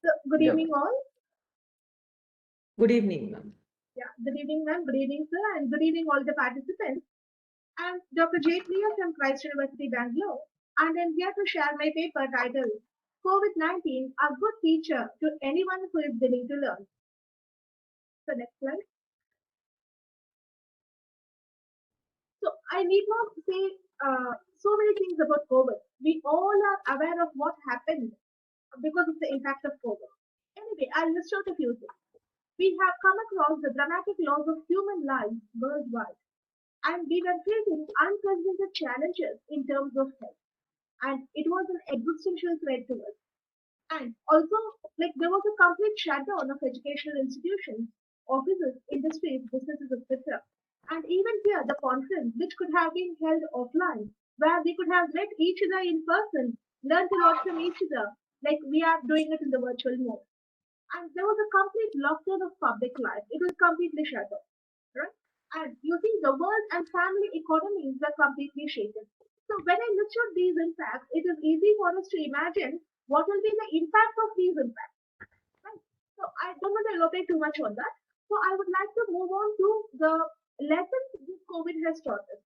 So, good Yeah. evening, all. Good evening, ma'am. Yeah, good evening, ma'am. Good evening, sir, and good evening, all the participants. I'm Dr. J. Priya from Christ University, Bangalore, and I'm here to share my paper titled COVID-19, a good teacher to anyone who is willing to learn. So, next slide. So, I need not say so many things about COVID. We all are aware of what happened because of the impact of COVID. Anyway, I'll list out a few things. We have come across the dramatic loss of human lives worldwide, and we were facing unprecedented challenges in terms of health, and it was an existential threat to us. And also, like there was a complete shutdown of educational institutions, offices, industries, businesses, etc. And even here, the conference, which could have been held offline, where we could have met each other in person, learned a lot from each other, like we are doing it in the virtual mode. And there was a complete lockdown of public life. It was completely shut off, right? And you see, the world and family economies were completely shaken. So when I look at these impacts, it is easy for us to imagine what will be the impact of these impacts, right? So I don't want to elaborate too much on that. So I would like to move on to the lessons this COVID has taught us.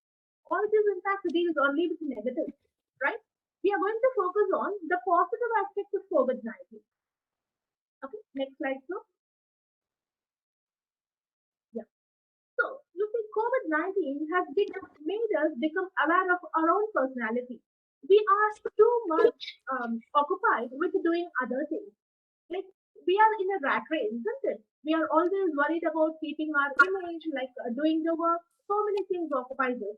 All these impacts deals only with negative, right? We are going to focus on the positive aspects of COVID-19. Okay, next slide, sir. Yeah. So, you see, COVID-19 has made us become aware of our own personality. We are too much occupied with doing other things. Like, we are in a rat race, isn't it? We are always worried about keeping our image, like doing the work. So many things occupy us.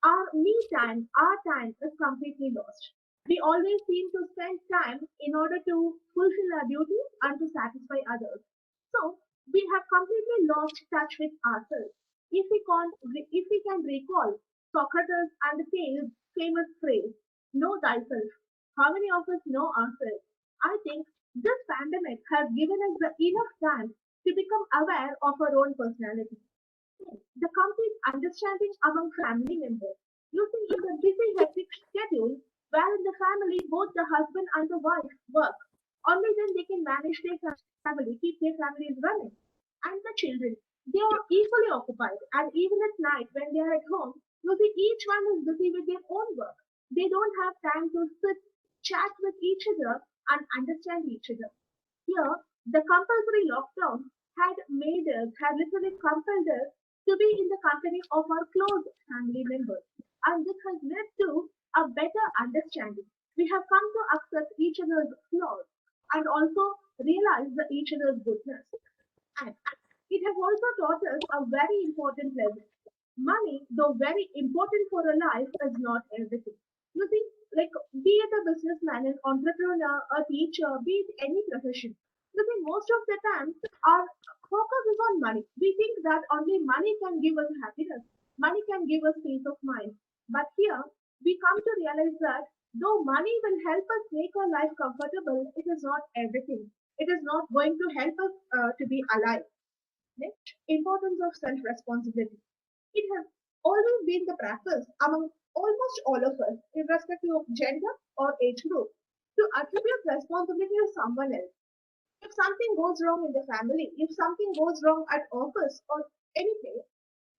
Our me time, our time is completely lost. We always seem to spend time in order to fulfill our duties and to satisfy others. So we have completely lost touch with ourselves. If we can recall Socrates and the famous phrase, "Know thyself." How many of us know ourselves? I think this pandemic has given us the enough time to become aware of our own personality, the complete understanding among family members. You see, in the busy, hectic schedule, where in the family both the husband and the wife work, only then they can manage their family, keep their families running. And the children, they are equally occupied. And even at night, when they are at home, you see, each one is busy with their own work. They don't have time to sit, chat with each other, and understand each other. Here, the compulsory lockdown had literally compelled us to be in the company of our close family members. And this has led to a better understanding. We have come to accept each other's flaws and also realize each other's goodness. And it has also taught us a very important lesson. Money, though very important for a life, is not everything. You see, like be it a businessman, an entrepreneur, a teacher, be it any profession. You see, most of the time our focus is on money. We think that only money can give us happiness, money can give us peace of mind. But here we come to realize that though money will help us make our life comfortable, it is not everything. It is not going to help us to be alive. Next, importance of self-responsibility. It has always been the practice among almost all of us, irrespective of gender or age group, to attribute responsibility to someone else. If something goes wrong in the family, if something goes wrong at office or any place,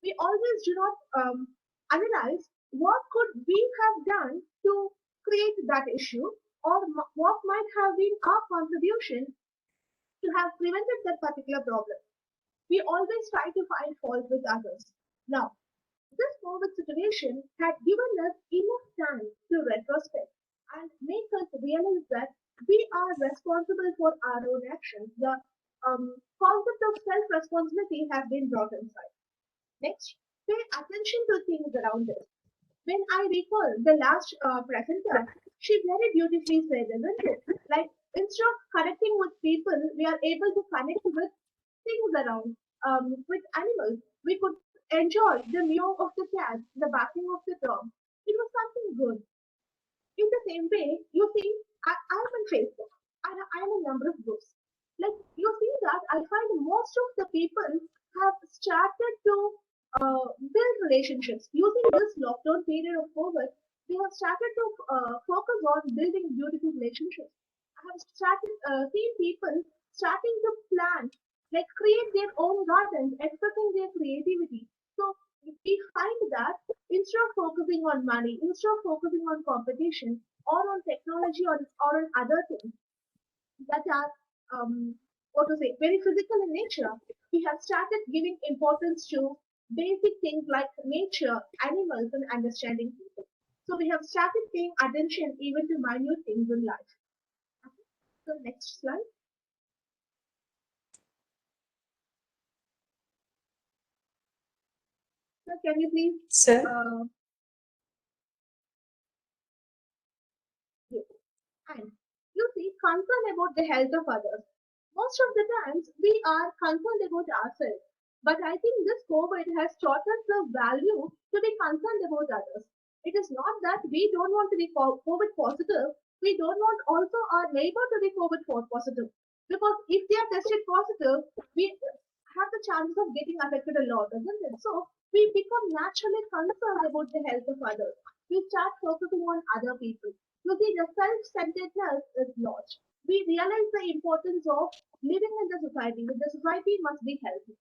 we always do not analyze what could we have done to create that issue or what might have been our contribution to have prevented that particular problem. We always try to find fault with others. Now, this COVID situation had given us enough time to retrospect and make us realize that we are responsible for our own actions. The concept of self-responsibility has been brought inside. Next, pay attention to things around us. When I recall the last presenter, she very beautifully said, isn't it? Like instead of connecting with people, we are able to connect with things around, with animals. We could enjoy the meow of the cat, the barking of the dog. It was something good. In the same way, you see, I'm on Facebook. I'm a number of groups. Like you see that I find most of the people have started to build relationships using this lockdown period of COVID. They have started to focus on building beautiful relationships. I have started seen people starting to plant, like create their own gardens, expressing their creativity. So we find that instead of focusing on money, instead of focusing on competition or on technology or on other things that are what to say very physical in nature, we have started giving importance to basic things like nature, animals, and understanding people. So we have started paying attention even to minute things in life. Okay. So next slide. So can you please Sir? uh, yes. And you see, concern about the health of others. Most of the times we are concerned about ourselves. But I think this COVID has taught us the value to be concerned about others. It is not that we don't want to be COVID positive. We don't want also our neighbor to be COVID positive. Because if they are tested positive, we have the chances of getting affected a lot, isn't it? So we become naturally concerned about the health of others. We start focusing on other people. You see, the self-centeredness is lost. We realize the importance of living in the society. The society must be healthy.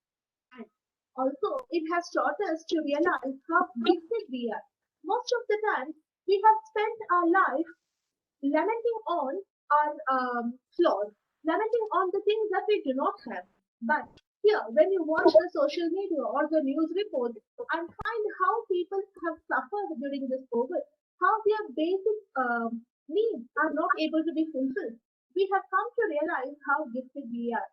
And also, it has taught us to realize how gifted we are. Most of the time, we have spent our life lamenting on our flaws, lamenting on the things that we do not have. But here, when you watch the social media or the news reports and find how people have suffered during this COVID, how their basic needs are not able to be fulfilled, we have come to realize how gifted we are.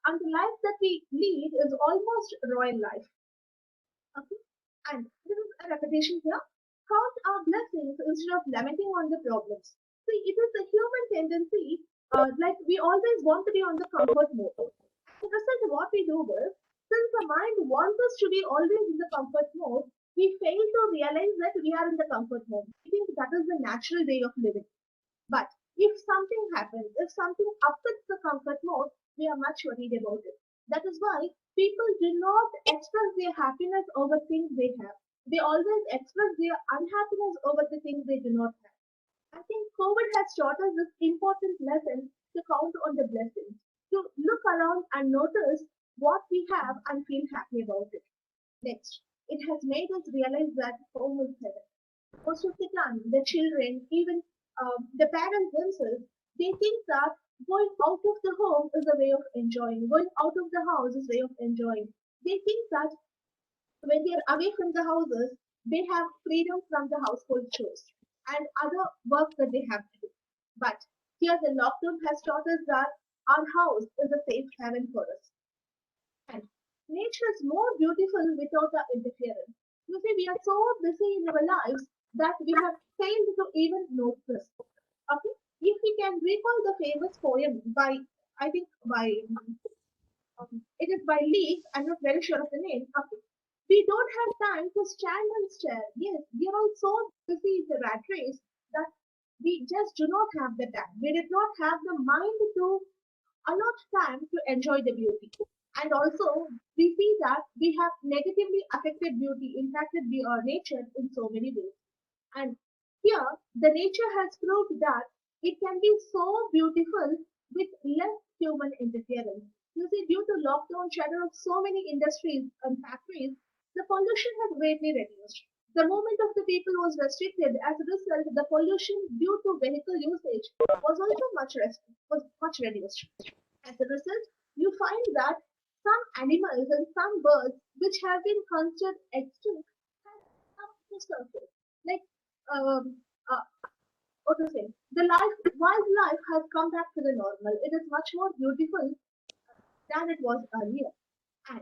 And the life that we lead is almost royal life. Okay? And this is a repetition here. Count our blessings instead of lamenting on the problems. See, it is a human tendency, like we always want to be on the comfort mode. As a result, what we do is, since the mind wants us to be always in the comfort mode, we fail to realize that we are in the comfort mode. We think that is the natural way of living. But if something happens, if something upsets the comfort mode, we are much worried about it. That is why people do not express their happiness over things they have. They always express their unhappiness over the things they do not have. I think COVID has taught us this important lesson to count on the blessings, to look around and notice what we have and feel happy about it. Next, it has made us realize that home is heaven. Most of the time, the children, even the parents themselves, they think that going out of the home is a way of enjoying. Going out of the house is a way of enjoying. They think that when they are away from the houses, they have freedom from the household chores and other work that they have to do. But here, the lockdown has taught us that our house is a safe haven for us. And nature is more beautiful without our interference. You see, we are so busy in our lives that we have failed to even notice. Okay, if we can recall the famous poem by, I think by, it is by Lee. I'm not very sure of the name. Okay, we don't have time to stand and stare. Yes, we are all so busy in the rat race that we just do not have the time. We did not have the mind to allot time to enjoy the beauty. And also, we see that we have negatively affected beauty, impacted nature in so many ways. And here, the nature has proved that it can be so beautiful with less human interference. You see, due to lockdown shutter of so many industries and factories, the pollution has greatly reduced. The movement of the people was restricted. As a result, the pollution due to vehicle usage was also was much reduced. As a result, you find that some animals and some birds which have been considered extinct have come to surface. Like um, uh, what to say, the wildlife has come back to the normal. It is much more beautiful than it was earlier. And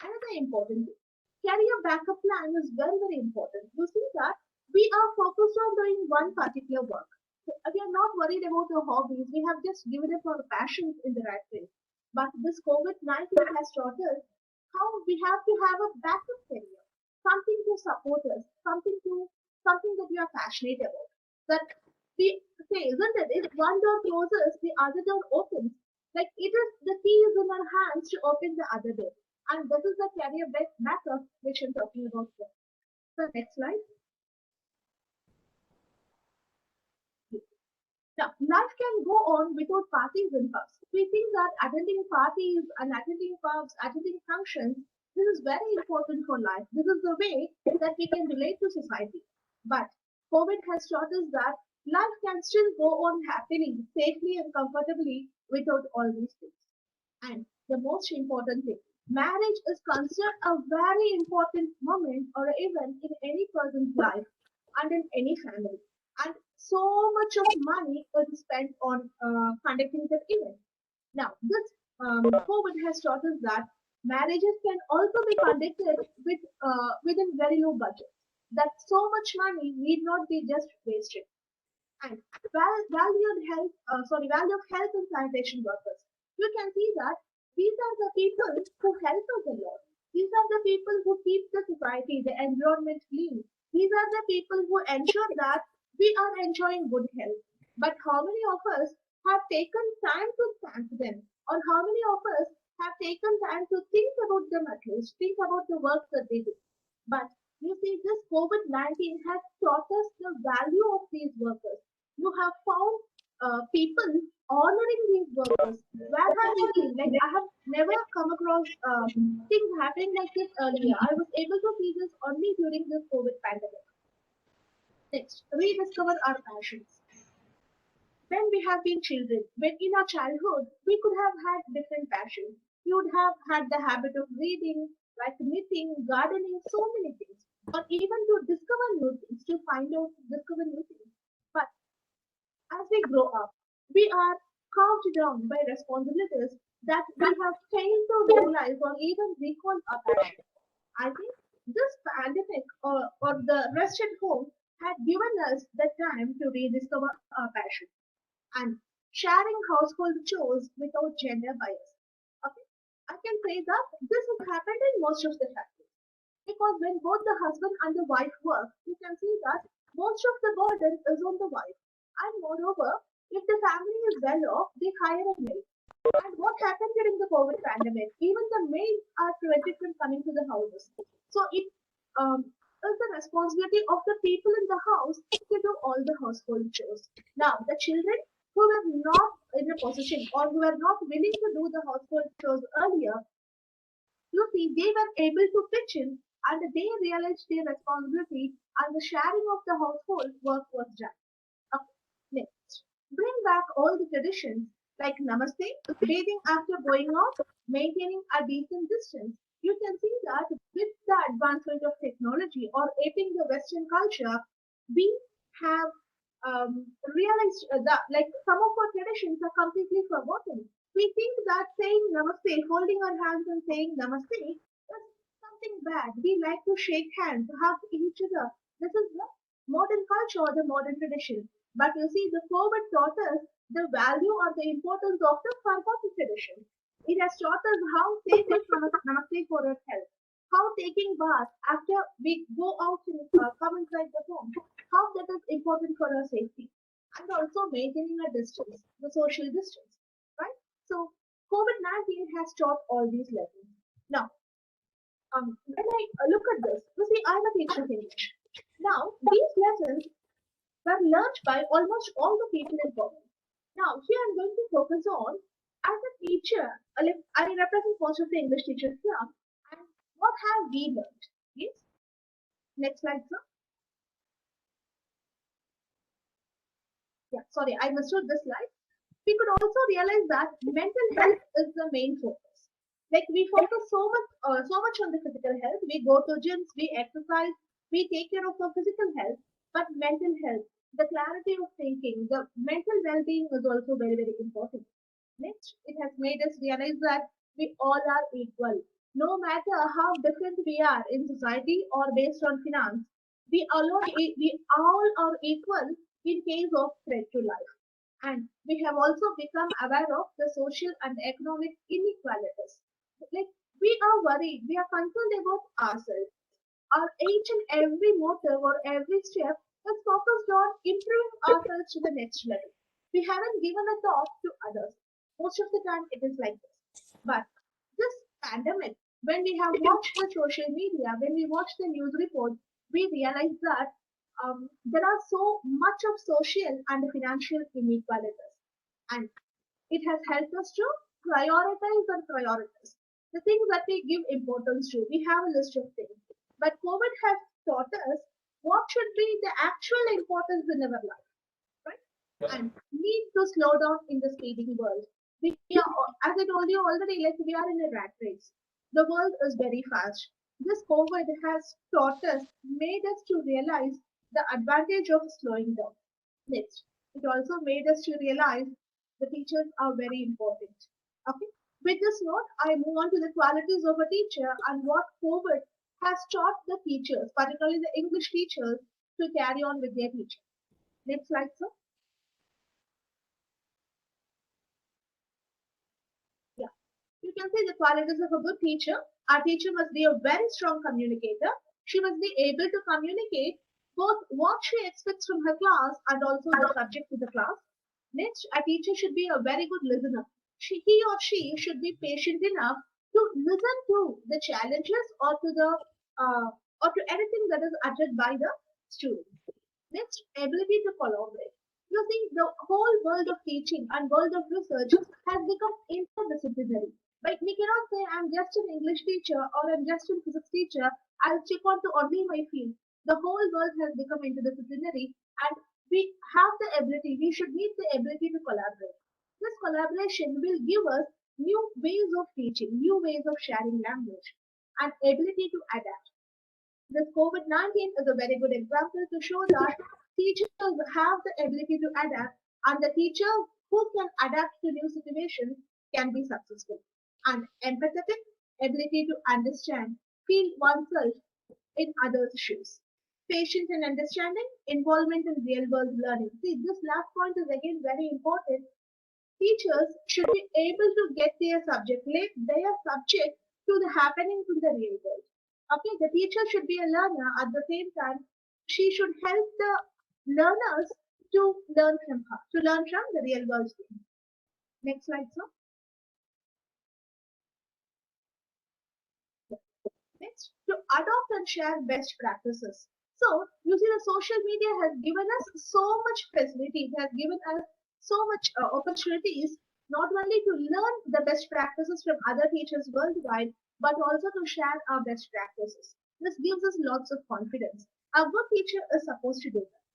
another important thing, career backup plan is very, very important. You see that we are focused on doing one particular work. So, we are not worried about our hobbies. We have just given up our passions in the right way. But this COVID-19 has taught us how we have to have a backup career, something to support us, something that we are passionate about. That we say, isn't it? If one door closes, the other door opens. Like it is the key is in our hands to open the other door. And this is the career backup which I'm talking about here. So next slide. Now, life can go on without parties and pubs. We think that attending parties and attending pubs, attending functions, this is very important for life. This is the way that we can relate to society. But COVID has taught us that life can still go on happening safely and comfortably without all these things. And the most important thing, marriage is considered a very important moment or event in any person's life and in any family. And so much of money is spent on conducting that event. Now, this COVID has taught us that marriages can also be conducted within very low budget. That so much money need not be just wasted. And value of health and sanitation workers. You can see that these are the people who help us a lot. These are the people who keep the society, the environment clean. These are the people who ensure that we are enjoying good health. But how many of us have taken time to thank them? Or how many of us have taken time to think about them at least, think about the work that they do? But you see, this COVID-19 has taught us the value of these workers. You have found people honoring these workers. Where have you seen? Like, I have never come across things happening like this earlier. I was able to see this only during this COVID pandemic. Next, rediscover our passions. When we have been children, when in our childhood, we could have had different passions. We would have had the habit of reading, like knitting, gardening, so many things, or even to discover new things, to find out, discover new things. But as we grow up, we are calmed down by responsibilities that we have failed to realize or even recall our passion. I think this pandemic or the rest at home had given us the time to rediscover our passion and sharing household chores without gender bias. Okay, I can say that this has happened in most of the families because when both the husband and the wife work, you can see that most of the burden is on the wife. And moreover, if the family is well off, they hire a maid. And what happened during the COVID pandemic? Even the maids are prevented from coming to the houses. So it is the responsibility of the people in the house to do all the household chores. Now, the children who were not in a position or who were not willing to do the household chores earlier, you see, they were able to pitch in and they realized their responsibility and the sharing of the household work was done. Okay, next. Bring back all the traditions like namaste, bathing after going out, maintaining a decent distance. You can see that with the advancement of technology or aping the Western culture, we have realized that like some of our traditions are completely forgotten. We think that saying namaste, holding our hands and saying namaste is something bad. We like to shake hands, hug each other. This is the modern culture or the modern tradition. But you see, the COVID taught us the value or the importance of the forgotten tradition. It has taught us how safe is namaste for our health, how taking bath after we go out and come inside the home, how that is important for our safety, and also maintaining a distance, the social distance, right? So COVID-19 has taught all these lessons. Now, when I look at this, you see, I'm a teacher of English. Now, these lessons were learned by almost all the people in common. Now, here I'm going to focus on as a teacher, like I represent most of the English teachers here, and what have we learned? Yes, next slide, sir. Yeah, sorry, I misread this slide. We could also realize that mental health is the main focus. Like we focus so much on the physical health. We go to gyms, we exercise, we take care of our physical health, but mental health, the clarity of thinking, the mental well-being is also very, very important. Next, it has made us realize that we all are equal. No matter how different we are in society or based on finance, we all are equal in case of threat to life. And we have also become aware of the social and economic inequalities. Like we are worried, we are concerned about ourselves. Our each and every motive or every step is focused on improving ourselves to the next level. We haven't given a thought to others. Most of the time it is like this. But this pandemic, when we have watched the social media, when we watch the news reports, we realize that there are so much of social and financial inequalities, and it has helped us to prioritize and prioritize the things that we give importance to. We have a list of things, but COVID has taught us what should be the actual importance in our life, right? And need to slow down in the speeding world. We are, as I told you already, like we are in a rat race. The world is very fast. This COVID has taught us, made us to realize the advantage of slowing down. Next, it also made us to realize the teachers are very important. Okay. With this note, I move on to the qualities of a teacher and what COVID has taught the teachers, particularly the English teachers, to carry on with their teaching. Next slide, sir. Yeah. You can see the qualities of a good teacher. Our teacher must be a very strong communicator. She must be able to communicate both what she expects from her class and also the subject to the class. Next, a teacher should be a very good listener. He or she should be patient enough to listen to the challenges uh, or to anything that is uttered by the student. Next, ability to collaborate. You see, the whole world of teaching and world of research has become interdisciplinary. Like we cannot say I'm just an English teacher or I'm just a physics teacher. I'll stick on to only my field. The whole world has become interdisciplinary, and we have the ability. We should need the ability to collaborate. This collaboration will give us new ways of teaching, new ways of sharing language, and ability to adapt. This COVID-19 is a very good example to show that teachers have the ability to adapt, and the teacher who can adapt to new situations can be successful. And empathetic ability to understand, feel oneself in others' shoes. Patience and understanding, involvement in real world learning. See, this last point is again very important. Teachers should be able to get their subject to the happenings in the real world. Okay, the teacher should be a learner at the same time. She should help the learners to learn from her, to learn from the real world. Next slide, sir. Next, to adopt and share best practices. So, you see, the social media has given us so much facility, it has given us so much opportunities not only to learn the best practices from other teachers worldwide, but also to share our best practices. This gives us lots of confidence. A good teacher is supposed to do that.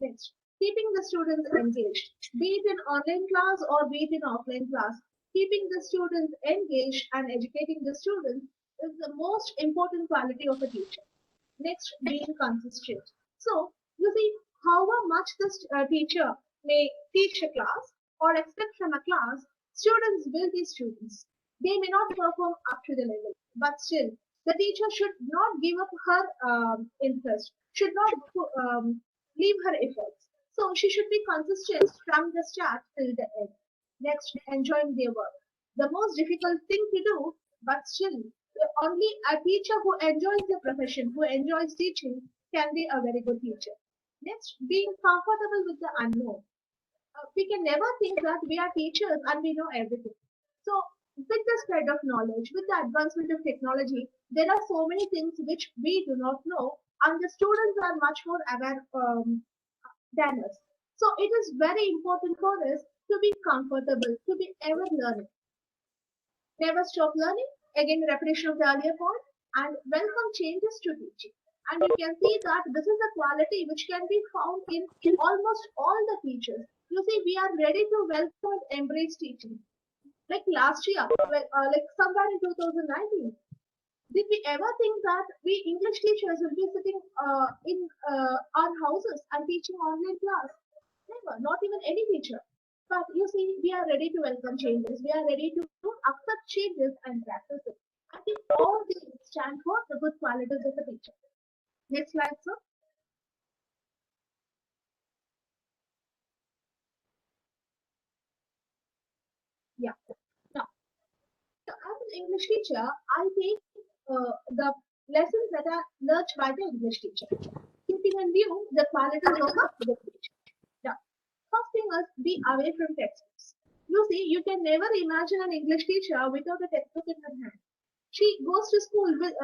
Next, keeping the students engaged, be it in online class or be it in offline class. Keeping the students engaged and educating the students is the most important quality of a teacher. Next, being consistent. So, you see, however much this teacher may teach a class or expect from a class, students will be students. They may not perform up to the level, but still, the teacher should not give up her interest, should not leave her efforts. So, she should be consistent from the start till the end. Next, enjoying their work. The most difficult thing to do, but still, only a teacher who enjoys the profession, who enjoys teaching, can be a very good teacher. Next, being comfortable with the unknown. We can never think that we are teachers and we know everything. So, with the spread of knowledge, with the advancement of technology, there are so many things which we do not know, and the students are much more aware than us. So, it is very important for us to be comfortable, to be ever learning. Never stop learning. Again, repetition of the earlier point, and welcome changes to teaching. And you can see that this is a quality which can be found in almost all the teachers. You see, we are ready to welcome and embrace teaching. Like last year, like somewhere in 2019, did we ever think that we English teachers will be sitting in our houses and teaching online class? Never, not even any teacher. But you see, we are ready to welcome changes. We are ready to accept changes and practice it. I think all these stand for the good qualities of a teacher. Next slide, sir. Yeah. Now, so as an English teacher, I take the lessons that are learned by the English teacher, keeping in view the qualities of a good teacher. Now, first thing is be away from textbooks. You see, you can never imagine an English teacher without a textbook in her hand. She goes to school with,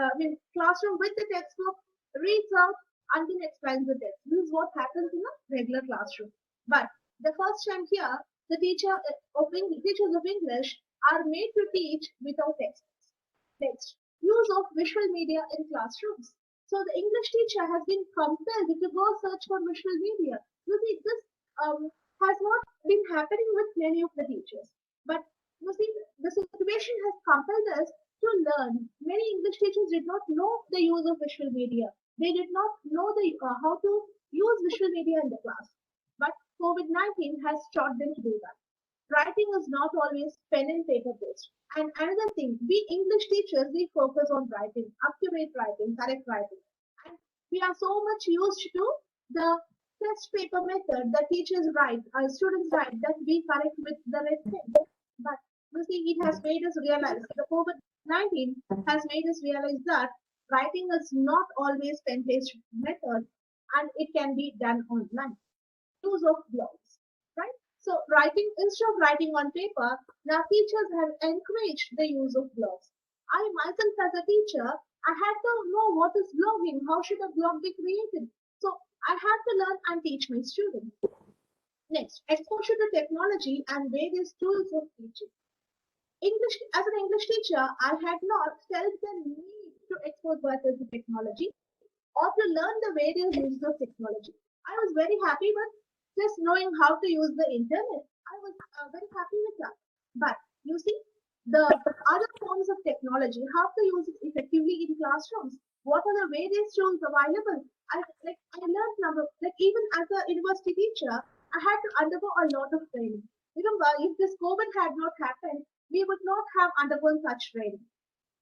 classroom with the textbook, reads out, and then explains the text. This is what happens in a regular classroom. But the first time here, the teachers of English are made to teach without text. Next, use of visual media in classrooms. So the English teacher has been compelled to go search for visual media. You see, this has not been happening with many of the teachers. But you see, the situation has compelled us to learn. Many English teachers did not know the use of visual media. They did not know how to use visual media in the class. But COVID-19 has taught them to do that. Writing is not always pen and paper based. And another thing, we English teachers, we focus on writing, accurate writing, correct writing. And we are so much used to the test paper method that teachers write, students write, that we correct with the red pen. But you see, it has made us realize, the COVID-19 has made us realize that writing is not always pen-based method and it can be done online. Use of blogs, right? So writing instead of writing on paper, now teachers have encouraged the use of blogs. I myself as a teacher, I had to know what is blogging, how should a blog be created. So I had to learn and teach my students. Next, exposure to technology and various tools of teaching. English, as an English teacher, I had not felt the need to expose myself to technology or to learn the various uses of technology. I was very happy with just knowing how to use the internet. I was very happy with that. But you see, the other forms of technology, how to use it effectively in classrooms, what are the various tools available? I learned number like even as a university teacher, I had to undergo a lot of training. Remember, if this COVID had not happened, we would not have undergone such training,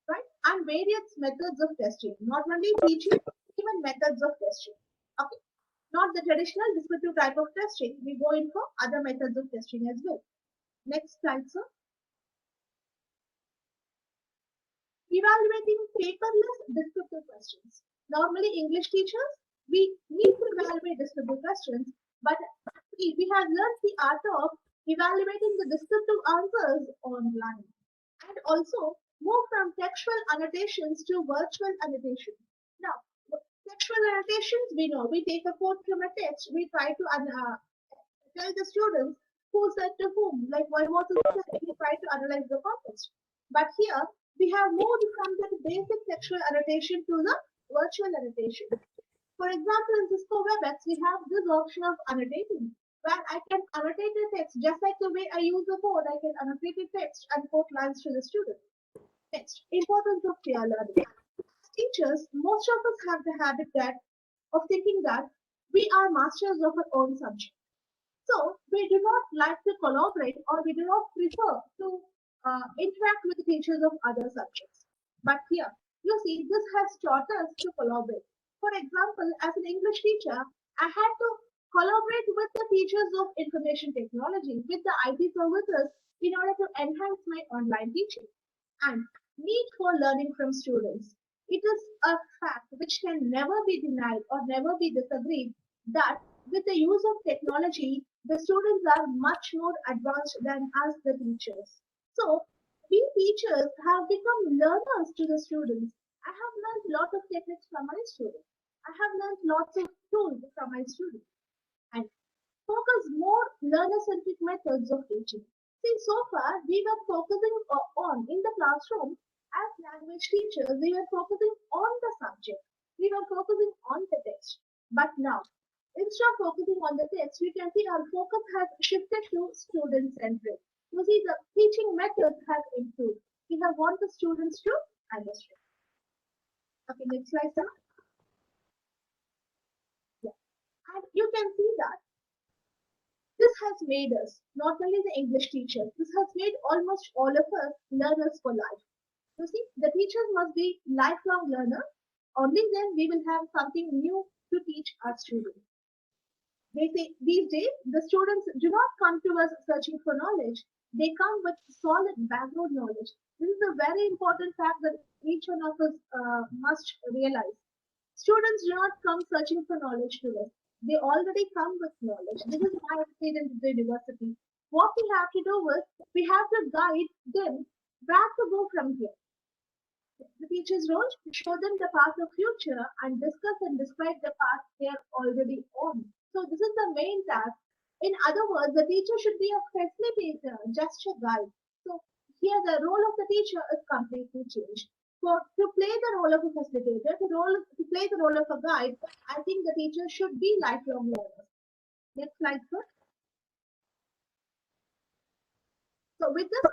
right? And various methods of testing, not only teaching, even methods of testing. Okay, not the traditional descriptive type of testing. We go in for other methods of testing as well. Next slide, sir. Evaluating paperless descriptive questions. Normally, English teachers, we need to evaluate descriptive questions, but we have learned the art of evaluating the descriptive answers online and also move from textual annotations to virtual annotation. Now, textual annotations, we know we take a quote from a text, we try to tell the students who said to whom, like what was it said, we try to analyze the context. But here, we have moved from the basic textual annotation to the virtual annotation. For example, in Cisco WebEx, we have this option of annotating, where I can annotate the text just like the way I use the code. I can annotate the text and quote lines to the student. Next, importance of peer learning. As teachers, most of us have the habit that of thinking that we are masters of our own subject. So we do not like to collaborate or we do not prefer to interact with teachers of other subjects. But here, you see, this has taught us to collaborate. For example, as an English teacher, I had to collaborate with the teachers of information technology, with the IT services in order to enhance my online teaching. And need for learning from students. It is a fact which can never be denied or never be disagreed that with the use of technology, the students are much more advanced than us, the teachers. So, we teachers have become learners to the students. I have learned lots of techniques from my students. I have learned lots of tools from my students. And focus more learner-centric methods of teaching. See, so far we were focusing on in the classroom as language teachers, we were focusing on the subject. We were focusing on the text. But now, instead of focusing on the text, we can see our focus has shifted to student-centric. You see, the teaching methods have improved. We have want the students to understand. Okay, next slide, sir. Yeah. And you can see that this has made us, not only the English teachers, this has made almost all of us learners for life. You see, the teachers must be lifelong learners. Only then we will have something new to teach our students. They say these days the students do not come to us searching for knowledge. They come with solid background knowledge. This is a very important fact that each one of us must realize. Students do not come searching for knowledge to us. They already come with knowledge. This is my experience at the university. What we have to do is we have to guide them where to go from here. The teacher's role is to show them the path of future and discuss and describe the path they are already on. So this is the main task. In other words, the teacher should be a facilitator, just a guide. So here the role of the teacher is completely changed. For to play the role of a facilitator, to play the role of a guide, I think the teacher should be lifelong learners. Next slide, sir. So with this,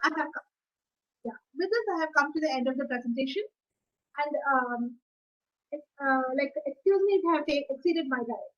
with this I have come to the end of the presentation, and excuse me if I have exceeded my time.